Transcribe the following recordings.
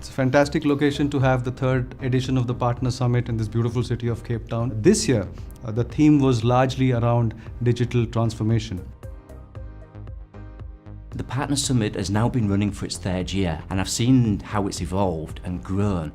It's a fantastic location to have the third edition of the Partner Summit in this beautiful city of Cape Town. This year, the theme was largely around digital transformation. The Partner Summit has now been running for its third year, and I've seen how it's evolved and grown.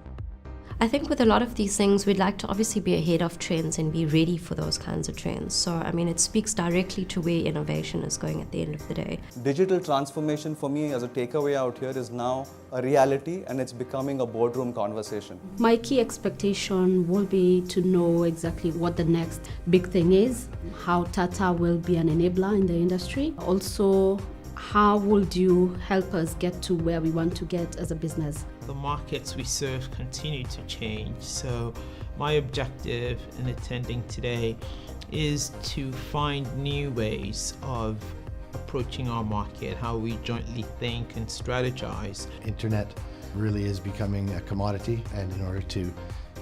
I think with a lot of these things, we'd like to obviously be ahead of trends and be ready for those kinds of trends. So, I mean, it speaks directly to where innovation is going at the end of the day. Digital transformation for me as a takeaway out here is now a reality, and it's becoming a boardroom conversation. My key expectation will be to know exactly what the next big thing is, how Tata will be an enabler in the industry. Also, how would you help us get to where we want to get as a business? The markets we serve continue to change, so my objective in attending today is to find new ways of approaching our market, how we jointly think and strategize. Internet really is becoming a commodity, and in order to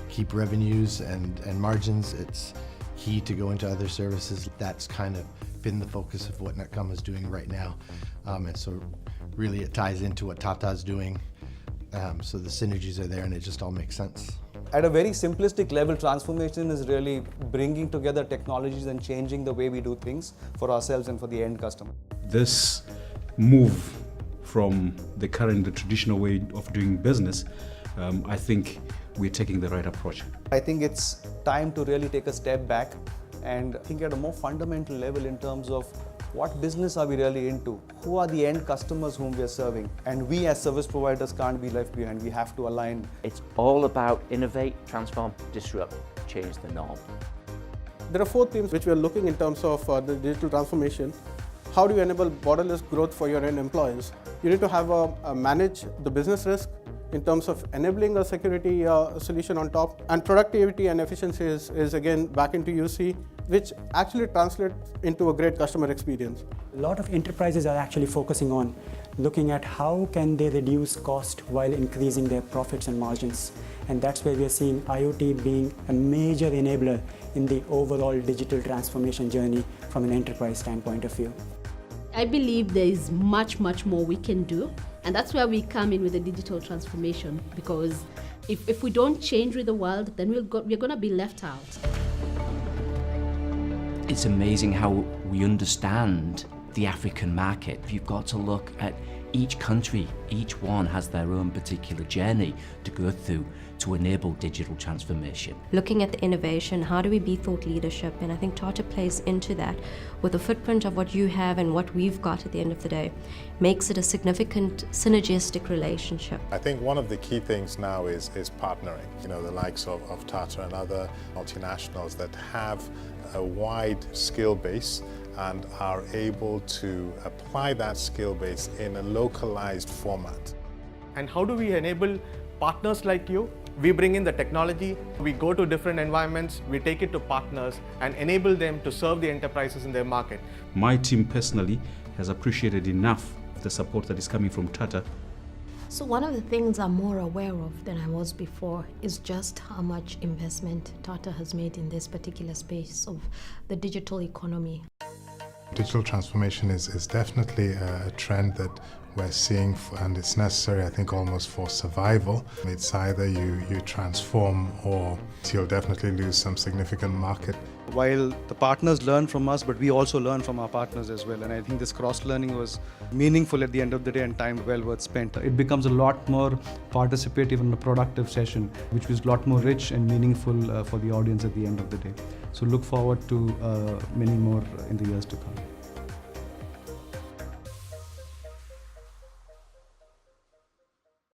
keep revenues and margins, it's key to go into other services. That's kind of been the focus of what Netcom is doing right now, and so really it ties into what Tata is doing. So the synergies are there and it just all makes sense. At a very simplistic level, transformation is really bringing together technologies and changing the way we do things for ourselves and for the end customer. This move from the traditional way of doing business, I think we're taking the right approach. I think it's time to really take a step back and think at a more fundamental level in terms of what business are we really into? Who are the end customers whom we are serving? And we as service providers can't be left behind. We have to align. It's all about innovate, transform, disrupt, change the norm. There are 4 themes which we are looking in terms of the digital transformation. How do you enable borderless growth for your end employees? You need to have manage the business risk in terms of enabling a security solution on top, and productivity and efficiency is again back into UC, which actually translates into a great customer experience. A lot of enterprises are actually focusing on looking at how can they reduce cost while increasing their profits and margins. And that's where we are seeing IoT being a major enabler in the overall digital transformation journey from an enterprise standpoint of view. I believe there is much more we can do, and that's where we come in with the digital transformation, because if we don't change with the world, then we're going to be left out. It's amazing how we understand the African market. You've got to look at each country, each one has their own particular journey to go through to enable digital transformation. Looking at the innovation, how do we be thought leadership? And I think Tata plays into that with the footprint of what you have and what we've got at the end of the day. Makes it a significant synergistic relationship. I think one of the key things now is partnering. You know, the likes of Tata and other multinationals that have a wide skill base and are able to apply that skill base in a localized format. And how do we enable partners like you? We bring in the technology, we go to different environments, we take it to partners and enable them to serve the enterprises in their market. My team personally has appreciated enough the support that is coming from Tata. So one of the things I'm more aware of than I was before is just how much investment Tata has made in this particular space of the digital economy. Digital transformation is definitely a trend that we're seeing, and it's necessary, I think, almost for survival. It's either you transform or you'll definitely lose some significant market. While the partners learn from us, but we also learn from our partners as well. And I think this cross-learning was meaningful at the end of the day and time well worth spent. It becomes a lot more participative and a productive session, which was a lot more rich and meaningful for the audience at the end of the day. So look forward to many more in the years to come.